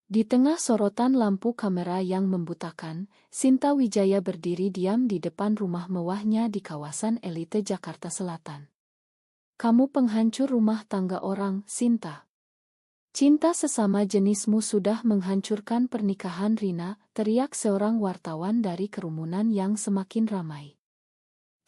Di tengah sorotan lampu kamera yang membutakan, Sinta Wijaya berdiri diam di depan rumah mewahnya di kawasan elite Jakarta Selatan. "Kamu penghancur rumah tangga orang, Sinta. Cinta sesama jenismu sudah menghancurkan pernikahan Rina," teriak seorang wartawan dari kerumunan yang semakin ramai.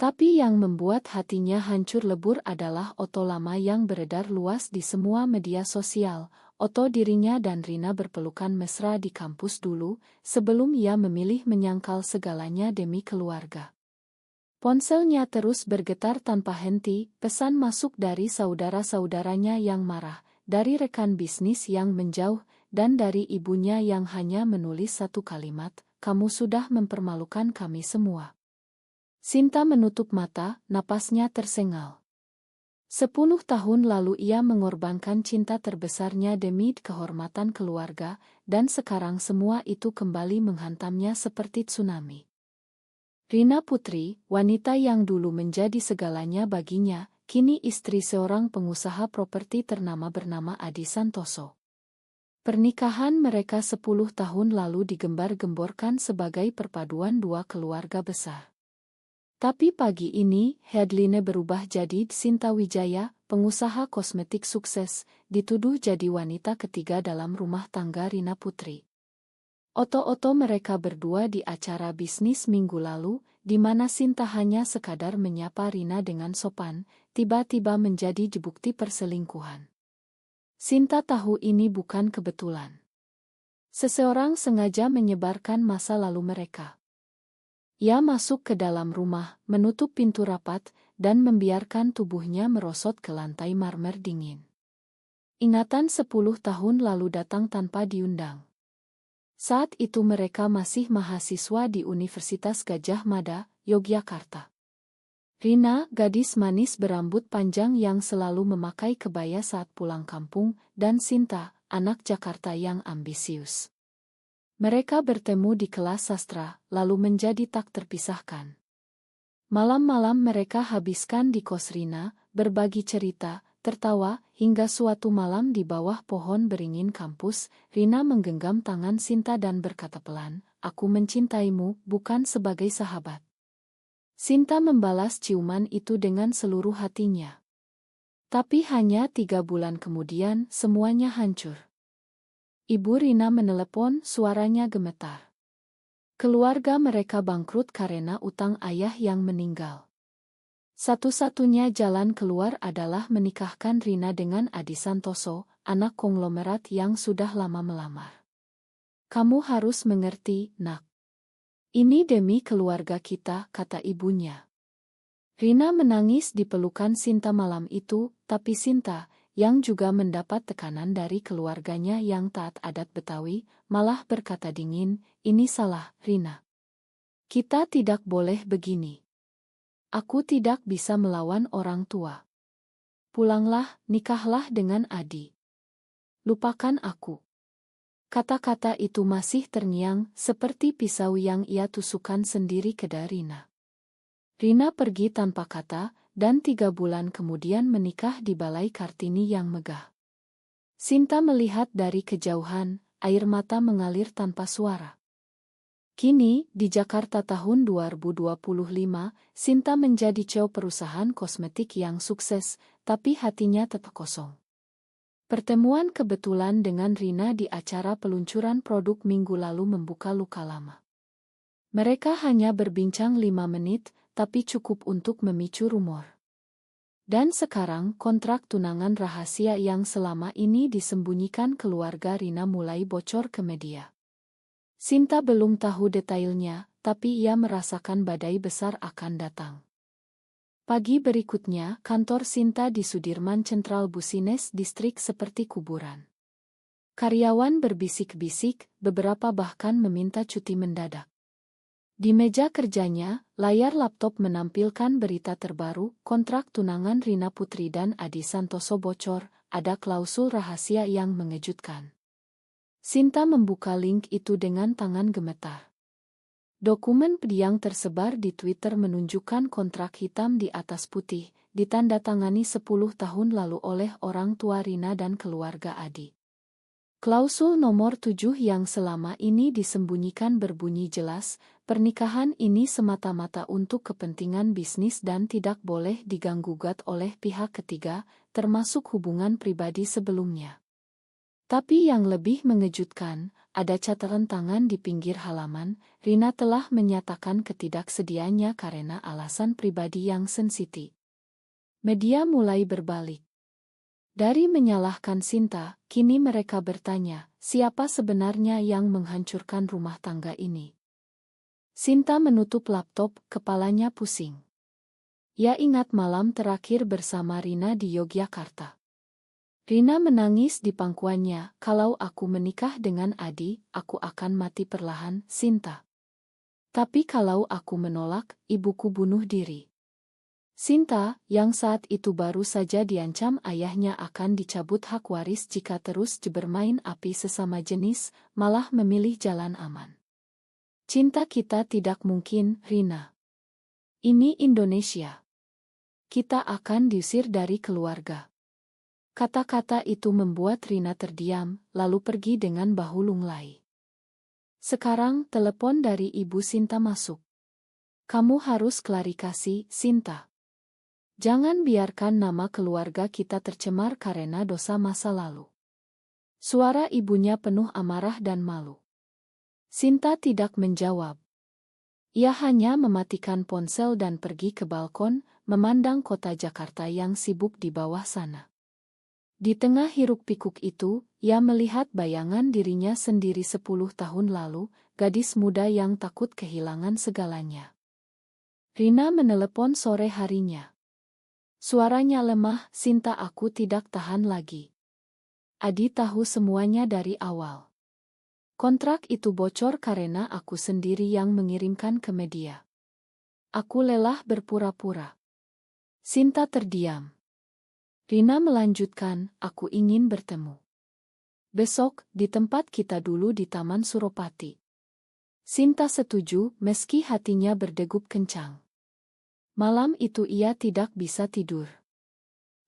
Tapi yang membuat hatinya hancur lebur adalah foto lama yang beredar luas di semua media sosial. Foto dirinya dan Rina berpelukan mesra di kampus dulu, sebelum ia memilih menyangkal segalanya demi keluarga. Ponselnya terus bergetar tanpa henti, pesan masuk dari saudara-saudaranya yang marah, dari rekan bisnis yang menjauh, dan dari ibunya yang hanya menulis satu kalimat, "Kamu sudah mempermalukan kami semua." Sinta menutup mata, napasnya tersengal. 10 tahun lalu ia mengorbankan cinta terbesarnya demi kehormatan keluarga, dan sekarang semua itu kembali menghantamnya seperti tsunami. Rina Putri, wanita yang dulu menjadi segalanya baginya, kini istri seorang pengusaha properti ternama bernama Adi Santoso. Pernikahan mereka 10 tahun lalu digembar-gemborkan sebagai perpaduan dua keluarga besar. Tapi pagi ini, headline berubah jadi Sinta Wijaya, pengusaha kosmetik sukses, dituduh jadi wanita ketiga dalam rumah tangga Rina Putri. Oto-oto mereka berdua di acara bisnis minggu lalu, di mana Sinta hanya sekadar menyapa Rina dengan sopan, tiba-tiba menjadi bukti perselingkuhan. Sinta tahu ini bukan kebetulan. Seseorang sengaja menyebarkan masa lalu mereka. Ia masuk ke dalam rumah, menutup pintu rapat, dan membiarkan tubuhnya merosot ke lantai marmer dingin. Ingatan 10 tahun lalu datang tanpa diundang. Saat itu mereka masih mahasiswa di Universitas Gadjah Mada, Yogyakarta. Rina, gadis manis berambut panjang yang selalu memakai kebaya saat pulang kampung, dan Sinta, anak Jakarta yang ambisius. Mereka bertemu di kelas sastra, lalu menjadi tak terpisahkan. Malam-malam mereka habiskan di kos Rina, berbagi cerita, tertawa, hingga suatu malam di bawah pohon beringin kampus, Rina menggenggam tangan Sinta dan berkata pelan, "Aku mencintaimu, bukan sebagai sahabat." Sinta membalas ciuman itu dengan seluruh hatinya. Tapi hanya 3 bulan kemudian, semuanya hancur. Ibu Rina menelepon, suaranya gemetar. Keluarga mereka bangkrut karena utang ayah yang meninggal. Satu-satunya jalan keluar adalah menikahkan Rina dengan Adi Santoso, anak konglomerat yang sudah lama melamar. "Kamu harus mengerti, Nak. Ini demi keluarga kita," kata ibunya. Rina menangis di pelukan Sinta malam itu, tapi Sinta, yang juga mendapat tekanan dari keluarganya yang taat adat Betawi, malah berkata dingin, "Ini salah, Rina. Kita tidak boleh begini. Aku tidak bisa melawan orang tua. Pulanglah, nikahlah dengan Adi. Lupakan aku." Kata-kata itu masih terngiang, seperti pisau yang ia tusukkan sendiri ke dada Rina. Rina pergi tanpa kata, dan 3 bulan kemudian menikah di Balai Kartini yang megah. Sinta melihat dari kejauhan, air mata mengalir tanpa suara. Kini, di Jakarta tahun 2025, Sinta menjadi CEO perusahaan kosmetik yang sukses, tapi hatinya tetap kosong. Pertemuan kebetulan dengan Rina di acara peluncuran produk minggu lalu membuka luka lama. Mereka hanya berbincang 5 menit, tapi cukup untuk memicu rumor. Dan sekarang kontrak tunangan rahasia yang selama ini disembunyikan keluarga Rina mulai bocor ke media. Sinta belum tahu detailnya, tapi ia merasakan badai besar akan datang. Pagi berikutnya, kantor Sinta di Sudirman Central Busines Distrik seperti kuburan. Karyawan berbisik-bisik, beberapa bahkan meminta cuti mendadak. Di meja kerjanya, layar laptop menampilkan berita terbaru, kontrak tunangan Rina Putri dan Adi Santoso bocor, ada klausul rahasia yang mengejutkan. Sinta membuka link itu dengan tangan gemetar. Dokumen yang tersebar di Twitter menunjukkan kontrak hitam di atas putih, ditandatangani 10 tahun lalu oleh orang tua Rina dan keluarga Adi. Klausul nomor 7 yang selama ini disembunyikan berbunyi jelas, pernikahan ini semata-mata untuk kepentingan bisnis dan tidak boleh diganggu-gugat oleh pihak ketiga, termasuk hubungan pribadi sebelumnya. Tapi yang lebih mengejutkan, ada catatan tangan di pinggir halaman. Rina telah menyatakan ketidaksediaannya karena alasan pribadi yang sensitif. Media mulai berbalik. Dari menyalahkan Sinta, kini mereka bertanya, siapa sebenarnya yang menghancurkan rumah tangga ini? Sinta menutup laptop, kepalanya pusing. Ia ingat malam terakhir bersama Rina di Yogyakarta. Rina menangis di pangkuannya, kalau aku menikah dengan Adi, aku akan mati perlahan, Sinta. Tapi kalau aku menolak, ibuku bunuh diri. Sinta, yang saat itu baru saja diancam ayahnya akan dicabut hak waris jika terus bermain api sesama jenis, malah memilih jalan aman. Cinta kita tidak mungkin, Rina. Ini Indonesia. Kita akan diusir dari keluarga. Kata-kata itu membuat Rina terdiam, lalu pergi dengan bahu lunglai. Sekarang telepon dari ibu Sinta masuk. Kamu harus klarifikasi, Sinta. Jangan biarkan nama keluarga kita tercemar karena dosa masa lalu. Suara ibunya penuh amarah dan malu. Sinta tidak menjawab. Ia hanya mematikan ponsel dan pergi ke balkon, memandang kota Jakarta yang sibuk di bawah sana. Di tengah hiruk-pikuk itu, ia melihat bayangan dirinya sendiri 10 tahun lalu, gadis muda yang takut kehilangan segalanya. Rina menelepon sore harinya. Suaranya lemah, Sinta, aku tidak tahan lagi. Adi tahu semuanya dari awal. Kontrak itu bocor karena aku sendiri yang mengirimkan ke media. Aku lelah berpura-pura. Sinta terdiam. Rina melanjutkan, aku ingin bertemu. Besok, di tempat kita dulu di Taman Suropati. Sinta setuju, meski hatinya berdegup kencang. Malam itu ia tidak bisa tidur.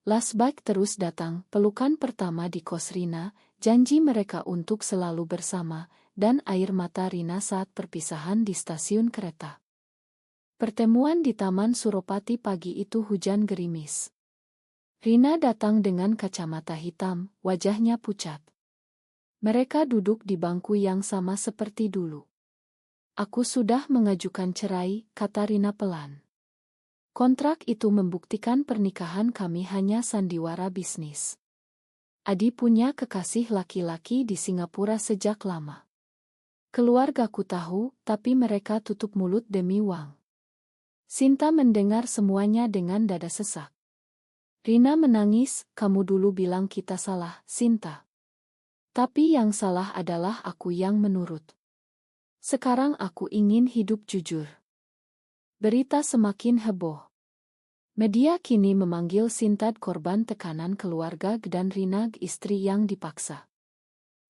Flashback terus datang, pelukan pertama di kos Rina, janji mereka untuk selalu bersama, dan air mata Rina saat perpisahan di stasiun kereta. Pertemuan di Taman Suropati pagi itu hujan gerimis. Rina datang dengan kacamata hitam, wajahnya pucat. Mereka duduk di bangku yang sama seperti dulu. Aku sudah mengajukan cerai, kata Rina pelan. Kontrak itu membuktikan pernikahan kami hanya sandiwara bisnis. Adi punya kekasih laki-laki di Singapura sejak lama. Keluargaku tahu, tapi mereka tutup mulut demi uang. Sinta mendengar semuanya dengan dada sesak. Rina menangis, kamu dulu bilang kita salah, Sinta. Tapi yang salah adalah aku yang menurut. Sekarang aku ingin hidup jujur. Berita semakin heboh. Media kini memanggil Sinta korban tekanan keluarga dan Rina istri yang dipaksa.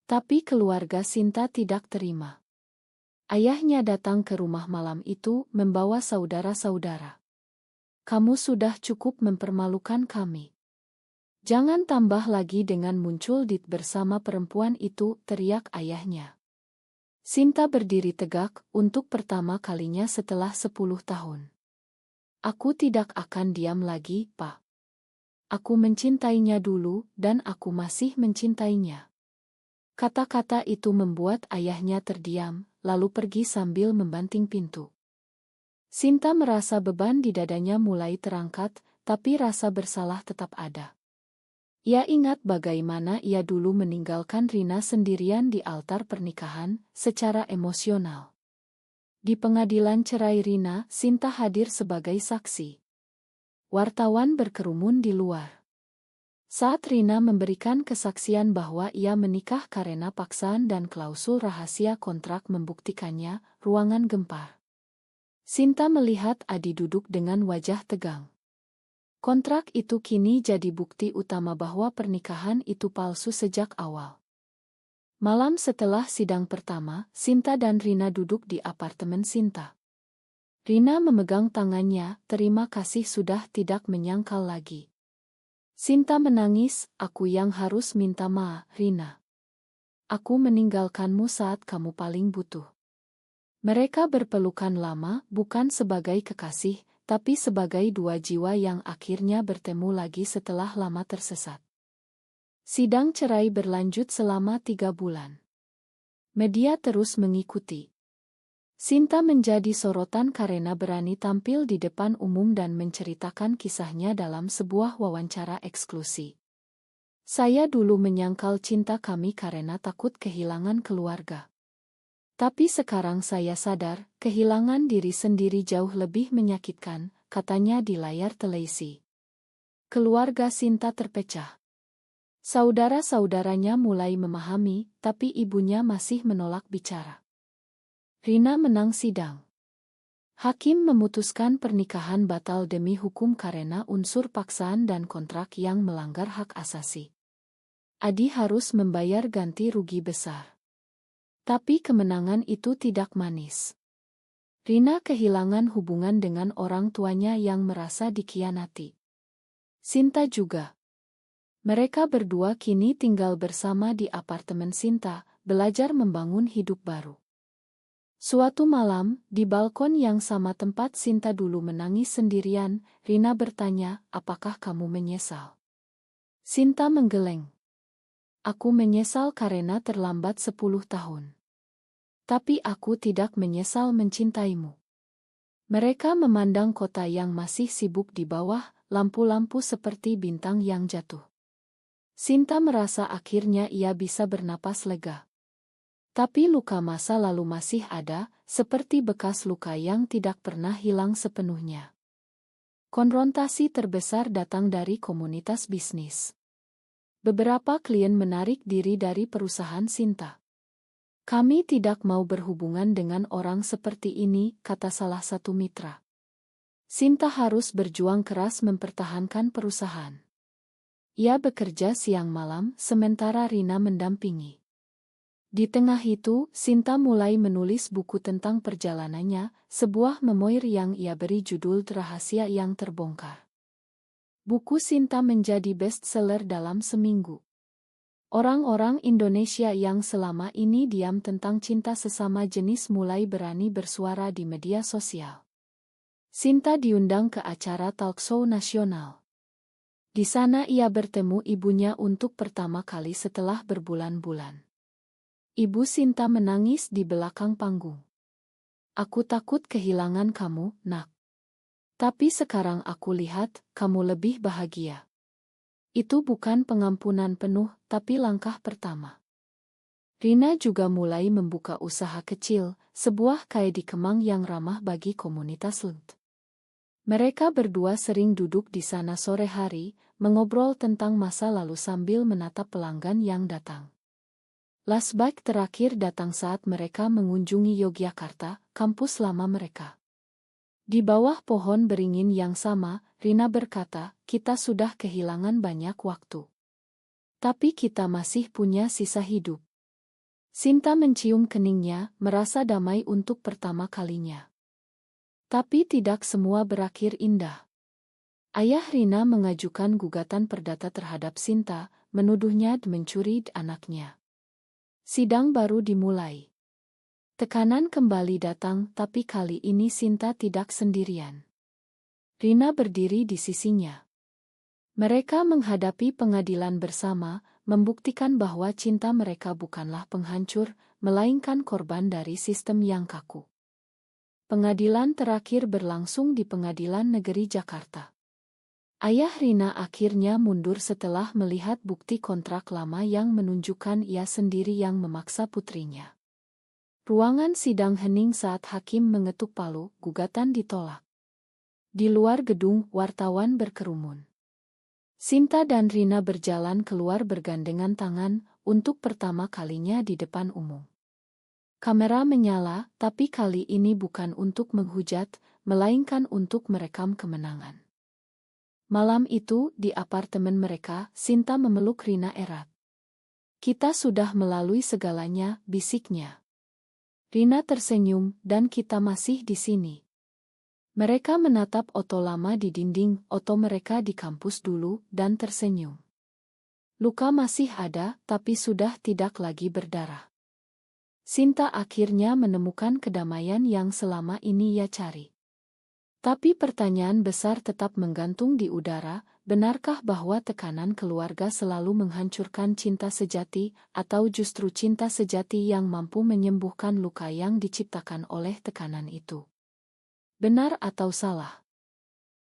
Tapi keluarga Sinta tidak terima. Ayahnya datang ke rumah malam itu membawa saudara-saudara. Kamu sudah cukup mempermalukan kami. Jangan tambah lagi dengan muncul bersama perempuan itu, teriak ayahnya. Sinta berdiri tegak untuk pertama kalinya setelah 10 tahun. Aku tidak akan diam lagi, Pak. Aku mencintainya dulu dan aku masih mencintainya. Kata-kata itu membuat ayahnya terdiam, lalu pergi sambil membanting pintu. Sinta merasa beban di dadanya mulai terangkat, tapi rasa bersalah tetap ada. Ia ingat bagaimana ia dulu meninggalkan Rina sendirian di altar pernikahan, secara emosional. Di pengadilan cerai Rina, Sinta hadir sebagai saksi. Wartawan berkerumun di luar. Saat Rina memberikan kesaksian bahwa ia menikah karena paksaan dan klausul rahasia kontrak membuktikannya, ruangan gempar. Sinta melihat Adi duduk dengan wajah tegang. Kontrak itu kini jadi bukti utama bahwa pernikahan itu palsu sejak awal. Malam setelah sidang pertama, Sinta dan Rina duduk di apartemen Sinta. Rina memegang tangannya, terima kasih sudah tidak menyangkal lagi. Sinta menangis, aku yang harus minta maaf, Rina. Aku meninggalkanmu saat kamu paling butuh. Mereka berpelukan lama bukan sebagai kekasih, tapi sebagai dua jiwa yang akhirnya bertemu lagi setelah lama tersesat. Sidang cerai berlanjut selama 3 bulan. Media terus mengikuti. Sinta menjadi sorotan karena berani tampil di depan umum dan menceritakan kisahnya dalam sebuah wawancara eksklusif. Saya dulu menyangkal cinta kami karena takut kehilangan keluarga. Tapi sekarang saya sadar, kehilangan diri sendiri jauh lebih menyakitkan, katanya di layar televisi. Keluarga Sinta terpecah. Saudara-saudaranya mulai memahami, tapi ibunya masih menolak bicara. Rina menang sidang. Hakim memutuskan pernikahan batal demi hukum karena unsur paksaan dan kontrak yang melanggar hak asasi. Adi harus membayar ganti rugi besar. Tapi kemenangan itu tidak manis. Rina kehilangan hubungan dengan orang tuanya yang merasa dikhianati. Sinta juga. Mereka berdua kini tinggal bersama di apartemen Sinta, belajar membangun hidup baru. Suatu malam, di balkon yang sama tempat Sinta dulu menangis sendirian, Rina bertanya, "Apakah kamu menyesal?" Sinta menggeleng. "Aku menyesal karena terlambat 10 tahun. Tapi aku tidak menyesal mencintaimu." Mereka memandang kota yang masih sibuk di bawah, lampu-lampu seperti bintang yang jatuh. Sinta merasa akhirnya ia bisa bernapas lega. Tapi luka masa lalu masih ada, seperti bekas luka yang tidak pernah hilang sepenuhnya. Konfrontasi terbesar datang dari komunitas bisnis. Beberapa klien menarik diri dari perusahaan Sinta. "Kami tidak mau berhubungan dengan orang seperti ini," kata salah satu mitra. Sinta harus berjuang keras mempertahankan perusahaan. Ia bekerja siang malam, sementara Rina mendampingi. Di tengah itu, Sinta mulai menulis buku tentang perjalanannya, sebuah memoir yang ia beri judul Rahasia yang Terbongkar. Buku Sinta menjadi bestseller dalam seminggu. Orang-orang Indonesia yang selama ini diam tentang cinta sesama jenis mulai berani bersuara di media sosial. Sinta diundang ke acara talkshow nasional. Di sana ia bertemu ibunya untuk pertama kali setelah berbulan-bulan. Ibu Sinta menangis di belakang panggung. "Aku takut kehilangan kamu, Nak. Tapi sekarang aku lihat, kamu lebih bahagia." Itu bukan pengampunan penuh, tapi langkah pertama. Rina juga mulai membuka usaha kecil, sebuah kedai di Kemang yang ramah bagi komunitas LGBTQ. Mereka berdua sering duduk di sana sore hari, mengobrol tentang masa lalu sambil menatap pelanggan yang datang. Flashback terakhir datang saat mereka mengunjungi Yogyakarta, kampus lama mereka. Di bawah pohon beringin yang sama, Rina berkata, "Kita sudah kehilangan banyak waktu. Tapi kita masih punya sisa hidup." Sinta mencium keningnya, merasa damai untuk pertama kalinya. Tapi tidak semua berakhir indah. Ayah Rina mengajukan gugatan perdata terhadap Sinta, menuduhnya mencuri anaknya. Sidang baru dimulai. Tekanan kembali datang, tapi kali ini Sinta tidak sendirian. Rina berdiri di sisinya. Mereka menghadapi pengadilan bersama, membuktikan bahwa cinta mereka bukanlah penghancur, melainkan korban dari sistem yang kaku. Pengadilan terakhir berlangsung di Pengadilan Negeri Jakarta. Ayah Rina akhirnya mundur setelah melihat bukti kontrak lama yang menunjukkan ia sendiri yang memaksa putrinya. Ruangan sidang hening saat hakim mengetuk palu, gugatan ditolak. Di luar gedung, wartawan berkerumun. Sinta dan Rina berjalan keluar bergandengan tangan, untuk pertama kalinya di depan umum. Kamera menyala, tapi kali ini bukan untuk menghujat, melainkan untuk merekam kemenangan. Malam itu, di apartemen mereka, Sinta memeluk Rina erat. "Kita sudah melalui segalanya," bisiknya. Rina tersenyum, "Dan kita masih di sini." Mereka menatap oto lama di dinding, oto mereka di kampus dulu, dan tersenyum. Luka masih ada, tapi sudah tidak lagi berdarah. Sinta akhirnya menemukan kedamaian yang selama ini ia cari. Tapi pertanyaan besar tetap menggantung di udara, benarkah bahwa tekanan keluarga selalu menghancurkan cinta sejati, atau justru cinta sejati yang mampu menyembuhkan luka yang diciptakan oleh tekanan itu? Benar atau salah?